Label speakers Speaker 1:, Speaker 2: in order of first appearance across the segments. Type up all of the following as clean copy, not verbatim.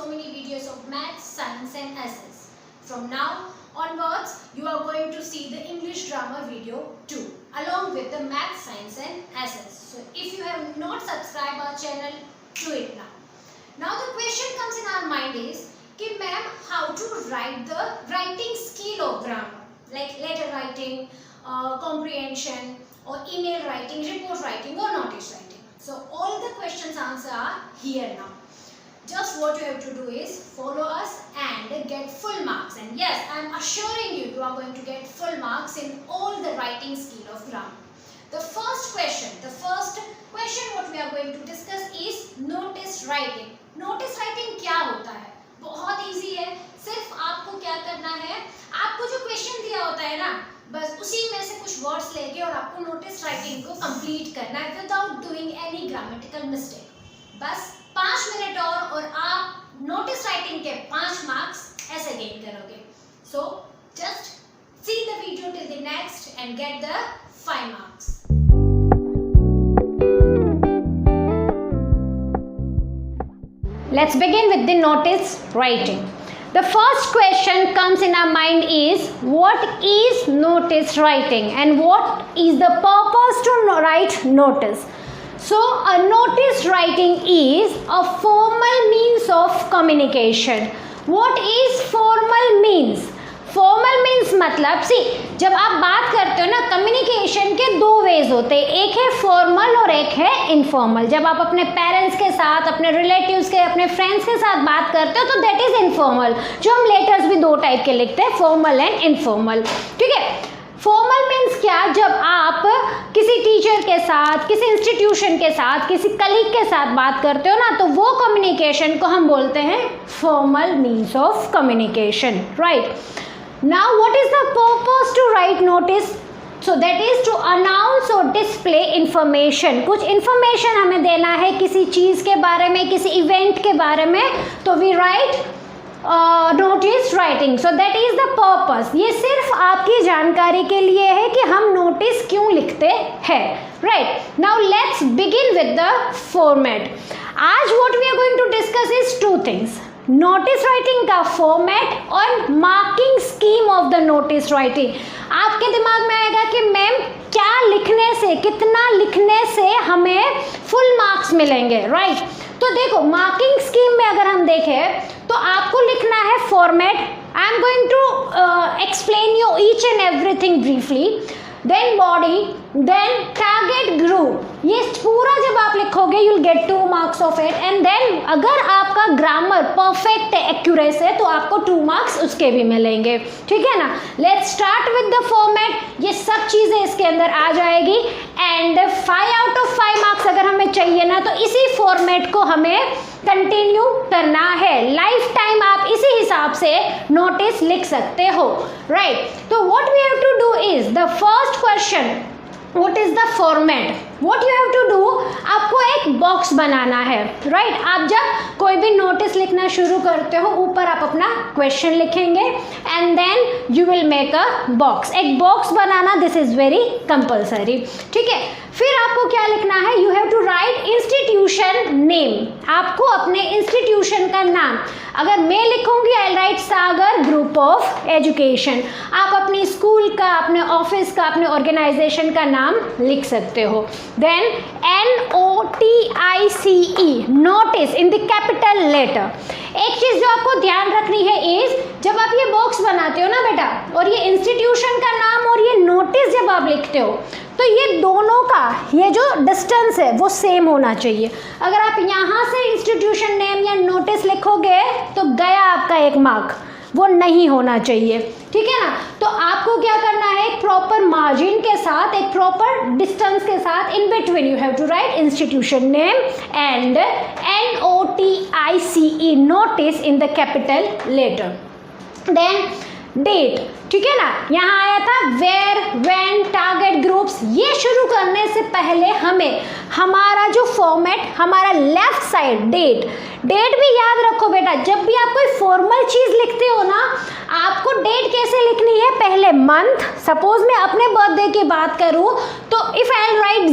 Speaker 1: so many videos of maths, science and SS. From now onwards, you are going to see the English grammar video too, along with the maths, science and SS. So if you have not subscribed our channel, do it now. Now the question comes in our mind is, कि ma'am, how to write the writing skill of grammar, like letter writing, comprehension, or email writing, report writing, or notice writing. So all the questions answer are here now. Just what you have to do is follow us and get full marks. And yes, I am assuring you, you are going to get full marks in all the writing skill of grammar. The first question what we are going to discuss is notice writing. Notice writing क्या होता है? बहुत easy है. सिर्फ आपको क्या करना है, आपको जो क्वेश्चन दिया होता है ना, बस उसी में से कुछ वर्ड्स लेके और आपको नोटिस राइटिंग को कंप्लीट करना है without doing any grammatical mistake. बस 5 मिनट और आप नोटिस राइटिंग के 5 मार्क्स ऐसे गेन करोगे. So just see the video till the next and get the 5 marks. Let's begin with the notice writing. The first question comes in our mind is, what is notice writing and what is the purpose to write notice? So a notice writing is a formal means of communication. What is formal means? Formal means मतलब जब आप बात करते हो ना, communication के 2 veg होते हैं, एक है फॉर्मल और एक है इनफॉर्मल. जब आप अपने पेरेंट्स के साथ, अपने रिलेटिव्स के, अपने फ्रेंड्स के साथ बात करते हो तो दैट इज इनफॉर्मल, जो हम लेटर्स भी 2 टाइप के लिखते हैं, फॉर्मल एंड इनफॉर्मल. ठीक है. फॉर्मल मीन्स क्या, जब आप किसी टीचर के साथ, किसी इंस्टीट्यूशन के साथ, किसी कलीग के साथ बात करते हो ना, तो वो कम्युनिकेशन को हम बोलते हैं formal means of communication. Right. Now what is the purpose to write notice? So that is to announce or display information. कुछ information हमें देना है किसी चीज़ के बारे में, किसी event के बारे में, तो we write notice writing. So that is the purpose. ये सिर्फ आपकी जानकारी के लिए है कि हम notice क्यों लिखते हैं. Right. Now let's begin with the format. आज what we are going to discuss is 2 things. Notice writing का फॉर्मेट और marking scheme of the notice writing. आपके दिमाग में आएगा कि मैम क्या लिखने से, कितना लिखने से हमें फुल मार्क्स मिलेंगे. राइट. तो देखो, मार्किंग स्कीम में अगर हम देखें तो आपको लिखना है format. I am going to explain you each and everything briefly. Then body, then target group. ये पूरा जब आप लिखोगे you will get 2 marks of it. And then अगर आपका ग्रामर परफेक्ट है, एक्यूरेस है, तो आपको 2 मार्क्स उसके भी मिलेंगे. ठीक है ना. Let's start with the format. ये सब चीज़ें इसके अंदर आ जाएगी. एंड 5 आउट ऑफ 5 मार्क्स अगर हमें चाहिए ना, तो इसी फॉर्मेट को हमें कंटिन्यू करना है. लाइफ टाइम आप इसी हिसाब से नोटिस लिख सकते हो. राइट. तो what we have to do is the first question, what is the format? What you have to do, आपको एक बॉक्स बनाना है. राइट. आप जब कोई भी नोटिस लिखना शुरू करते हो, ऊपर आप अपना क्वेश्चन लिखेंगे and then you will make a box. एक बॉक्स बनाना, दिस इज वेरी कंपल्सरी. ठीक है. फिर आपको क्या लिखना है, you have to write institution name. आपको अपने इंस्टीट्यूशन का नाम, अगर मैं लिखूंगी I write Sagar group of education. आप अपनी स्कूल का, अपने ऑफिस का, अपने ऑर्गेनाइजेशन का नाम लिख सकते हो. Then NOTICE, notice in the capital letter. एक चीज़ जो आपको ध्यान रखनी है इज, जब आप ये बॉक्स बनाते हो ना बेटा, और ये इंस्टीट्यूशन का नाम और ये नोटिस जब आप लिखते हो, तो ये दोनों का ये जो डिस्टेंस है वो सेम होना चाहिए. अगर आप यहाँ से इंस्टीट्यूशन नेम या नोटिस लिखोगे तो गया आपका 1 मार्क, वो नहीं होना चाहिए. ठीक है ना. तो आपको क्या करना है, एक प्रॉपर मार्जिन के साथ, एक प्रॉपर डिस्टेंस के साथ, in between you have to write institution name and NOTICE, notice in the capital letter. Then date, ठीक है ना। यहाँ आया था वेयर, व्हेन, टारगेट ग्रुप्स। ये शुरू करने से पहले हमें हमारा जो फॉर्मेट, हमारा लेफ्ट साइड डेट, डेट भी याद रखो बेटा। जब भी आप कोई फॉर्मल चीज़ लिखते हो ना, आपको डेट कैसे लिखनी है, पहले मंथ, सपोज मैं अपने बर्थडे की बात करूँ तो if I right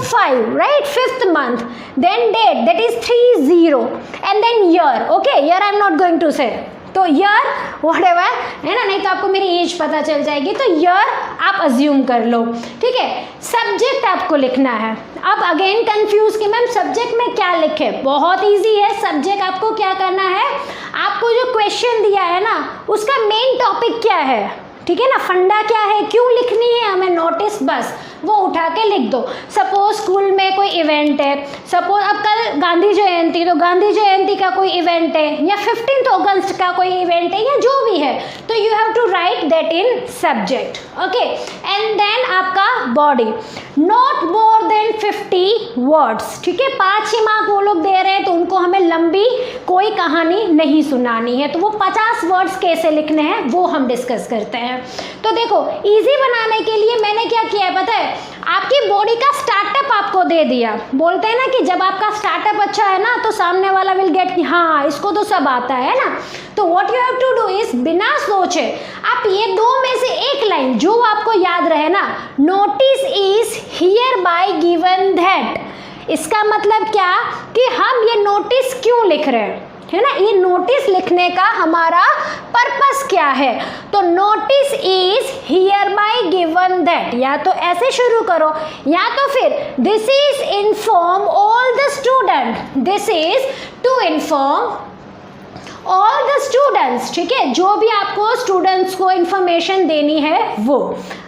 Speaker 1: 05, right, 5th month, then date, that is 30, and then year, okay, year I am not going to say, तो ईयर व्हाटएवर है ना, नहीं तो आपको मेरी एज पता चल जाएगी, तो ईयर आप अज्यूम कर लो, ठीक है। सब्जेक्ट आपको लिखना है। अब अगेन कंफ्यूज कि मैम सब्जेक्ट में क्या लिखे, बहुत इजी है। सब्जेक्ट आपको क्या करना है, आपको जो क्वेश्चन दिया है ना उसका मेन टॉपिक क्या है, ठीक है ना, फंडा क्या है, क्यों लिखनी है हमें नोटिस, बस वो उठा के लिख दो। सपोज स्कूल में कोई इवेंट है, सपोज अब कल गांधी जयंती, तो गांधी जयंती का कोई इवेंट है, या 15th अगस्त का कोई इवेंट है, या जो भी है, तो you have to write that in subject, okay. And then आपका body, not more than 50 words, ठीक है। 5 ही मार्क वो लोग दे रहे हैं, तो उनको हमें लंबी कोई कहानी नहीं सुनानी है, तो वो 50 वर्ड्स कैसे लिखने हैं वो हम डिस्कस करते हैं। तो देखो इजी बनाने के लिए मैंने क्या किया है पता है, आपकी बॉडी का स्टार्टअप आपको दे दिया। बोलते हैं ना कि जब आपका स्टार्टअप अच्छा है ना तो सामने वाला विल गेट कि हाँ इसको तो सब आता है ना। तो what you have to do is, बिना सोचे आप ये दो में से एक लाइन जो आपको याद रहे ना, notice is hereby given that. इसका मतलब क्या कि हम ये नोटिस क्यों लिख रहे हैं, है ना, ये नोटिस लिखने का हमारा पर्पस क्या है। तो notice is hereby given that, या तो ऐसे शुरू करो, या तो फिर this is inform all the student, this is to inform all the students, ठीक है, जो भी आपको स्टूडेंट्स को इंफॉर्मेशन देनी है वो।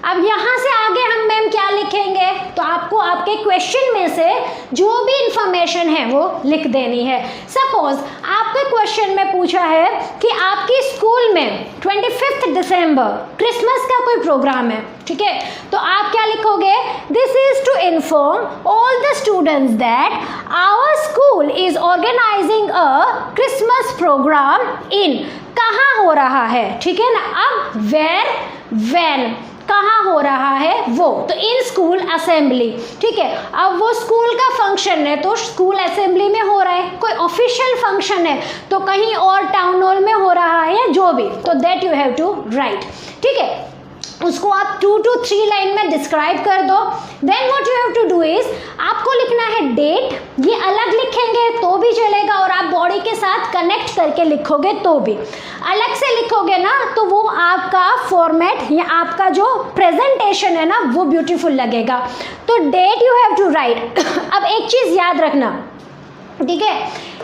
Speaker 1: अब यहाँ से आगे हम मैम क्या लिखेंगे, तो आपको आपके क्वेश्चन में से जो भी इंफॉर्मेशन है वो लिख देनी है। सपोज आपके क्वेश्चन में पूछा है कि आपकी स्कूल में 25 दिसंबर क्रिसमस का कोई प्रोग्राम है, ठीक है, तो आप क्या लिखोगे, this is to inform all the students that our school is organising a Christmas programme in, कहाँ हो रहा है, ठीक है ना। अब वेयर, व्हेन, कहाँ हो रहा है वो, तो इन स्कूल असेंबली, ठीक है। अब वो स्कूल का फंक्शन है तो स्कूल असेंबली में हो रहा है, कोई ऑफिशियल फंक्शन है तो कहीं और टाउन हॉल में हो रहा है, या जो भी, तो that you have to write, ठीक है। उसको आप 2 to 3 लाइन में डिस्क्राइब कर दो। Then what you have to do is, आपको लिखना है डेट, ये अलग लिखेंगे तो भी चलेगा, और आप बॉडी के साथ कनेक्ट करके लिखोगे तो भी, अलग से लिखोगे ना तो वो आपका फॉर्मेट या आपका जो प्रेजेंटेशन है ना वो ब्यूटीफुल लगेगा। तो date you have to write. अब एक चीज़ याद रखना, ठीक है,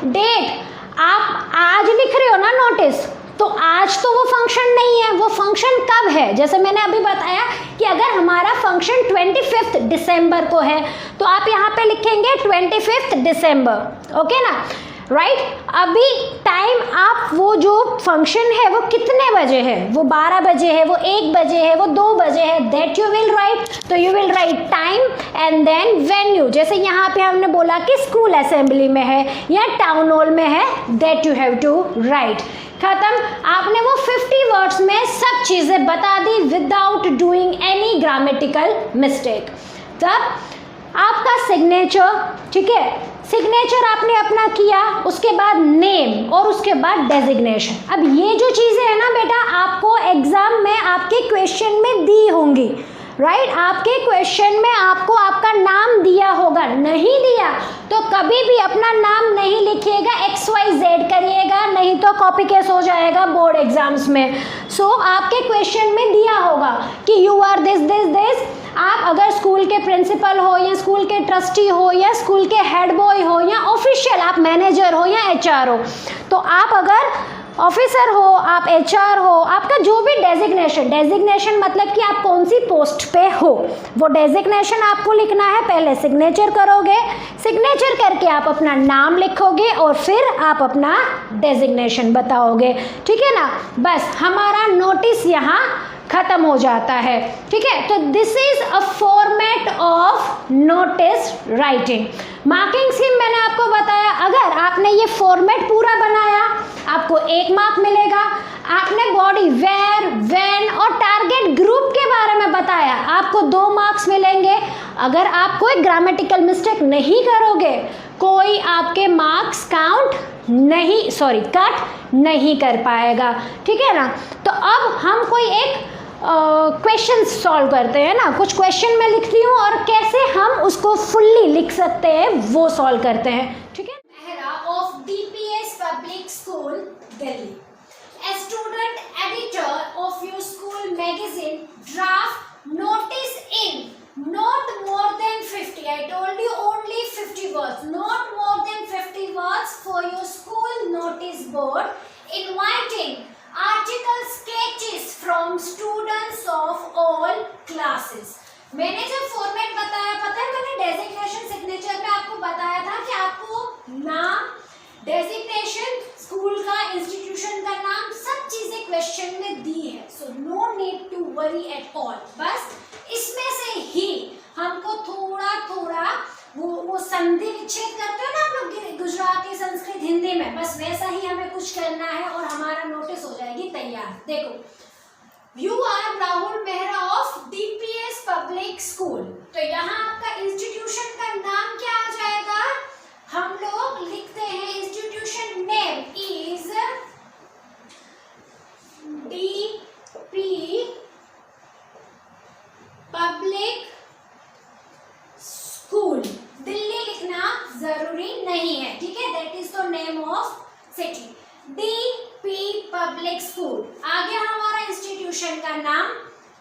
Speaker 1: डेट आप आज लिख रहे हो ना नोटिस, तो आज तो वो फंक्शन नहीं है, वो फंक्शन कब है, जैसे मैंने अभी बताया कि अगर हमारा फंक्शन 25 दिसंबर को है तो आप यहाँ पे लिखेंगे 25 दिसंबर, ओके ना, राइट। अभी टाइम आप वो जो फंक्शन है वो कितने बजे है, वो 12 बजे है, वो 1 बजे है, वो 2 बजे है, दैट यू विल राइट। तो you will write time and then venue, जैसे यहाँ पे हमने बोला कि स्कूल असेंबली में है या टाउन हॉल में है, that you have to write. खत्म, आपने वो 50 वर्ड्स में सब चीज़ें बता दी without doing any grammatical mistake. तब आपका सिग्नेचर, ठीक है, सिग्नेचर आपने अपना किया, उसके बाद नेम और उसके बाद डेजिग्नेशन। अब ये जो चीज़ें हैं ना बेटा आपको एग्जाम में आपके क्वेश्चन में दी होंगी, राइट, आपके क्वेश्चन में आपको आपका नाम दिया होगा, नहीं दिया तो कभी भी अपना नाम नहीं लिखिएगा, XYZ करिएगा, नहीं तो कॉपी केस हो जाएगा बोर्ड एग्जाम्स में। सो आपके क्वेश्चन में दिया होगा कि you are this this this. आप अगर स्कूल के प्रिंसिपल हो या स्कूल के ट्रस्टी हो या स्कूल के हेड बॉय हो या ऑफिशियल आप मैनेजर हो या HR हो, तो आप अगर ऑफिसर हो, आप HR हो, आपका जो भी डेजिग्नेशन मतलब कि आप कौन सी पोस्ट पे हो, वो डेजिग्नेशन आपको लिखना है। पहले सिग्नेचर करोगे, सिग्नेचर करके आप अपना नाम लिखोगे और फिर आप अपना डेजिग्नेशन बताओगे, ठीक है ना। बस हमारा नोटिस यहाँ खत्म हो जाता है, ठीक है। तो this is a format of notice writing. Marking scheme मैंने आपको बताया, अगर आपने ये फॉर्मेट पूरा बनाया आपको 1 मार्क मिलेगा, आपने बॉडी, वेयर, व्हेन और टारगेट ग्रुप के बारे में बताया, आपको 2 मार्क्स मिलेंगे। अगर आप कोई ग्रामेटिकल मिस्टेक नहीं करोगे, कोई आपके मार्क्स कट नहीं कर पाएगा, ठीक है ना। तो अब हम कोई एक क्वेश्चन सॉल्व करते हैं ना, कुछ क्वेश्चन मैं लिखती हूँ और कैसे हम उसको फुल्ली लिख सकते हैं वो सॉल्व करते हैं, ठीक है। Mehra of DPS public school Delhi, a student editor of your school magazine draft notice in not more than 50, I told you only 50 words, not more than 50 words for your school notice board inviting article sketches from students of all classes. मैंने जब format बताया, पता है मैंने designation signature पे आपको बताया था कि आपको नाम, डेजिग्नेशन, स्कूल का, इंस्टीट्यूशन का नाम, सब चीजें क्वेश्चन में दी है। So no need to worry at all. बस इसमें से ही हमको थोड़ा थोड़ा वो संधि विच्छेद करते हो ना आप लोग गुजराती, संस्कृत, हिंदी में, बस वैसा ही हमें कुछ करना है और हमारा नोटिस हो जाएगी तैयार। देखो, you are Rahul Mehra of DPS public school, तो यहाँ आपका इंस्टीट्यूशन का नाम क्या आ जाएगा? हम लोग लिखते हैं institution name is DP public school. Delhi लिखना जरूरी नहीं है, ठीक है, that is the name of city, DP public school. आगे हमारा इंस्टीट्यूशन का नाम,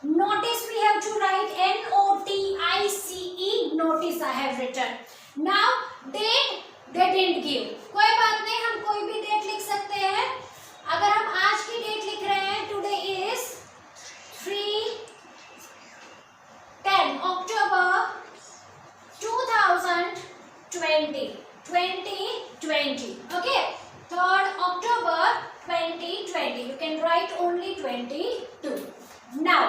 Speaker 1: notice we have to write NOTICE, notice I have written. Now date they didn't give, कोई बात नहीं, हम कोई भी डेट लिख सकते हैं। अगर हम आज की डेट लिख रहे हैं, today is 3/10 October 2020, okay, 3rd October 2020, you can write only 22. Now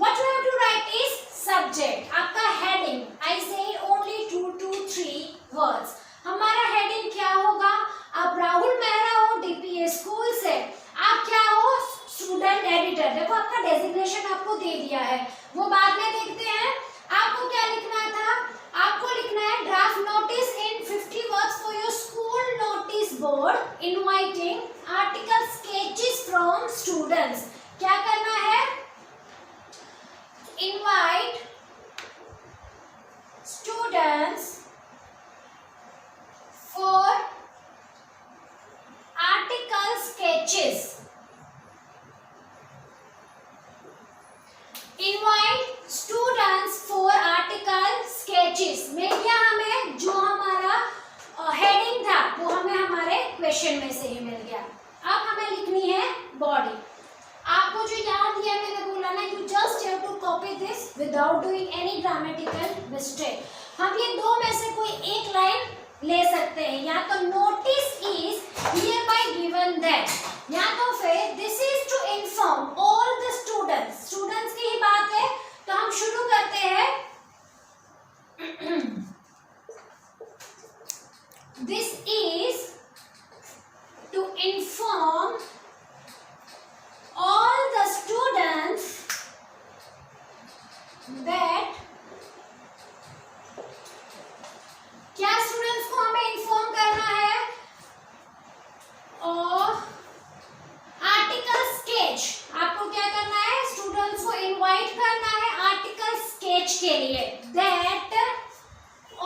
Speaker 1: what you have to write is subject, आपका heading, I said only 2 to 3 words। हमारा heading क्या होगा? आप राहुल मेहरा हो DPS स्कूल से, आप क्या हो? Student editor. देखो आपका डेजिग्नेशन आपको दे दिया है, वो बाद में देखते हैं। आपको क्या लिखना था? आपको लिखना है draft notice in 50 words for your school notice board inviting article sketches from students. क्या करना है? Invite students for article sketches, invite students for article sketches में क्या हमें जो हमारा हेडिंग था वो हमें हमारे क्वेश्चन में से ही मिल गया। अब हमें लिखनी है बॉडी। आपको जो याद दिया मैंने बोला ना, you just have to copy this without doing any grammatical mistake. हम ये दो में से कोई एक लाइन ले सकते हैं, या तो notice is hereby given that, या तो फिर this is to inform all the students. Students की ही बात है, तो हम शुरू करते हैं। This is to inform all the students that, क्या स्टूडेंट्स को हमें इन्फॉर्म करना है? और आर्टिकल स्केच, आपको क्या करना है? स्टूडेंट्स को इनवाइट करना है आर्टिकल स्केच के लिए। That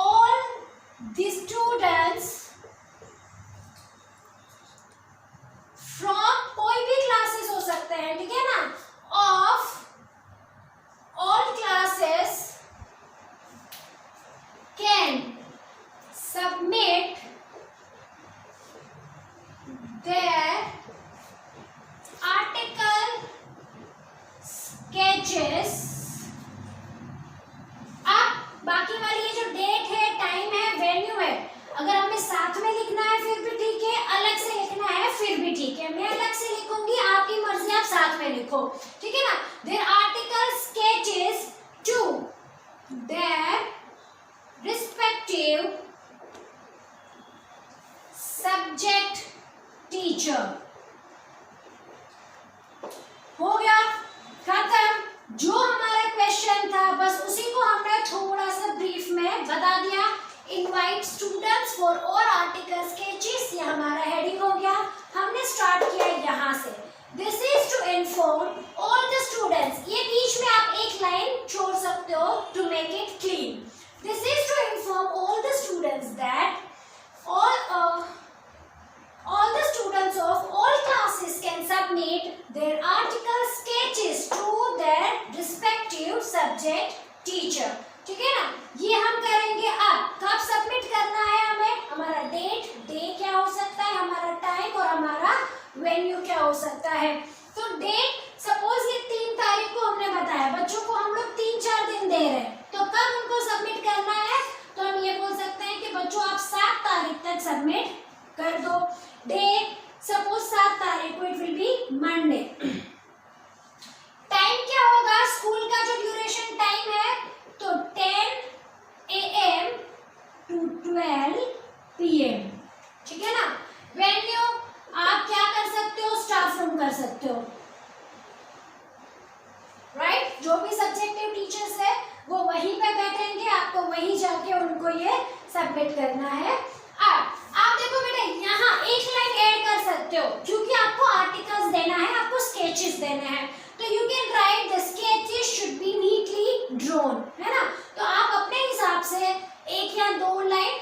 Speaker 1: all the students from कोई भी क्लासेस हो सकते हैं, ठीक है ना, of all classes can submit their article sketches। अब बाकी वाली ये जो डेट है, टाइम है, वेन्यू है, अगर हमें साथ में लिखना है फिर भी ठीक है, अलग से लिखना है फिर भी ठीक है। मैं अलग से लिखूंगी, आपकी मर्जी, आप साथ में लिखो, ठीक है ना। Their article sketches to their respective subject teacher. invite students for all article sketches. ये हमारा heading हो गया. हमने start किया यहाँ से. This is to inform all the students. ये बीच में आप एक line छोड़ सकते हो to make it clean. This is to inform all the students that all the students of all classes can submit their article sketches to their respective subject teacher. ठीक है ना, ये हम करेंगे. अब कब सबमिट करना है हमें? हमारा डेट, डे क्या हो सकता है, हमारा टाइम और हमारा वेन्यू क्या हो सकता है. तो डेट, सपोज ये 3 तारीख को हमने बताया, बच्चों को हम लोग 3-4 दिन दे रहे हैं, तो कब उनको सबमिट करना है? तो हम ये बोल सकते हैं कि बच्चों आप 7 तारीख तक सबमिट कर दो. डेट सपोज 7 तारीख को, it will be Monday. Time क्या होगा? स्कूल का जो ड्यूरेशन टाइम है, तो 10 AM to 12 PM. ठीक है ना. वेन्यू आप क्या कर सकते हो? स्टाफ रूम कर सकते हो, राइट. जो भी सब्जेक्टिव टीचर्स है वो वहीं पे बैठेंगे, आपको वहीं जाके उनको ये सबमिट करना है. अब आप देखो बेटा, यहाँ एक लाइन ऐड कर सकते हो, क्योंकि आपको आर्टिकल्स देना है, आपको स्केचेस देने हैं. तो you can write the sketches should be neatly drawn, है ना. तो आप अपने हिसाब से 1 या 2 लाइन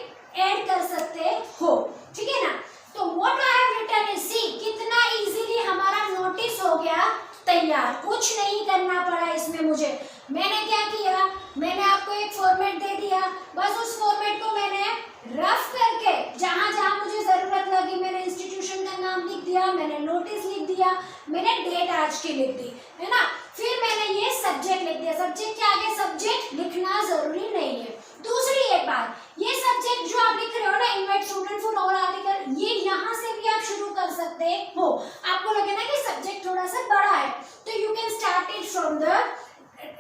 Speaker 1: ऐड कर सकते हो. ठीक है ना. तो what I have written is, see कितना इजीली हमारा नोटिस हो गया तैयार. कुछ नहीं करना पड़ा इसमें मुझे. मैंने क्या किया? मैंने आपको एक फॉर्मेट दे दिया, बस उस फॉर्मेट को मैंने रफ करके जहां जहां मुझे जरूरत लगी मैंने इंस्टीट्यूशन का नाम लिख दिया, मैंने नोटिस लिख दिया, मैंने डेट आज की लिख दी, है ना. फिर मैंने ये सब्जेक्ट लिख दिया. सब्जेक्ट के आगे सब्जेक्ट लिखना जरूरी नहीं है. दूसरी एक बात, ये सब्जेक्ट जो आप लिख रहे हो ना, invite student for all article, ये यहाँ से भी आप शुरू कर सकते हो. आपको लगे ना कि सब्जेक्ट थोड़ा सा बड़ा है, तो you can start it from the,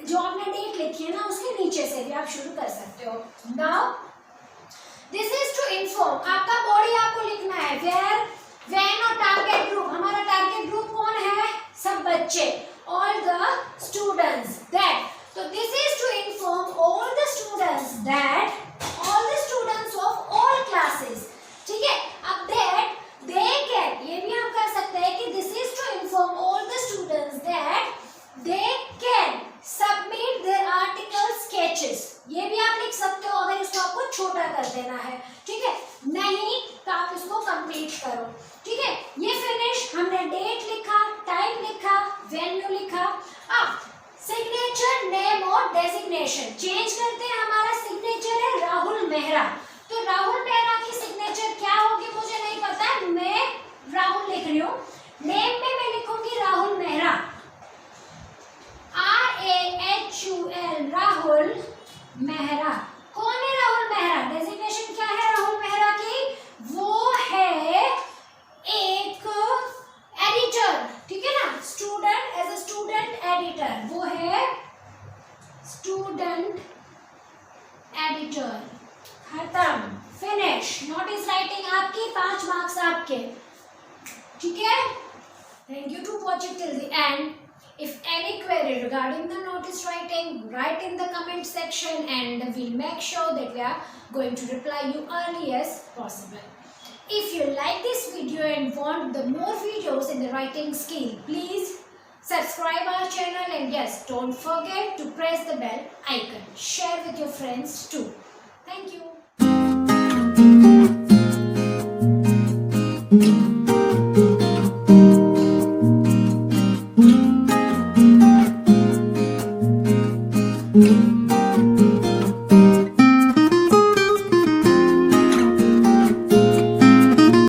Speaker 1: जो आपने डेट लिखी है ना उसके नीचे से भी आप शुरू कर सकते हो. Now this is to inform. आपका बॉडी आपको लिखना है, वेयर, व्हेन और टारगेट ग्रुप. हमारा टारगेट ग्रुप कौन है? सब बच्चे, ऑल द स्टूडेंट्स. दैट, तो this is to inform all the students that all the students of all classes. ठीक है. अब दैट दे कैन, ये भी हम कर सकते हैं कि this is to inform all the students that they can submit their article sketches. ये भी आप लिख सकते हो अगर इसको आपको छोटा कर देना है. ठीक है. नहीं तो आप इसको कंप्लीट करो. ठीक है. ये फिनिश. हमने डेट लिखा, टाइम लिखा, वेन्यू लिखा. अब सिग्नेचर, नेम और डेजिग्नेशन चेंज करते हैं. हमारा सिग्नेचर है राहुल मेहरा, तो राहुल मेहरा की सिग्नेचर क्या होगी मुझे नहीं पता. मैं राहुल लिख रही हूँ. नेम में मैं लिखूंगी राहुल मेहरा, RAHUL, राहुल मेहरा. कौन है राहुल मेहरा? डेजिग्नेशन क्या है राहुल मेहरा की? वो है एक एडिटर. ठीक है ना. Student, as a student editor, वो है स्टूडेंट एडिटर. खत्म, फिनिश. नोटिस राइटिंग आपकी, 5 मार्क्स आपके. ठीक है. Thank you to watch it till the end. If any query regarding the notice writing, write in the comment section and we'll make sure that we are going to reply you early as possible. If you like this video and want the more videos in the writing skill, please subscribe our channel and yes, don't forget to press the bell icon. Share with your friends too. Thank you.
Speaker 2: Thank you.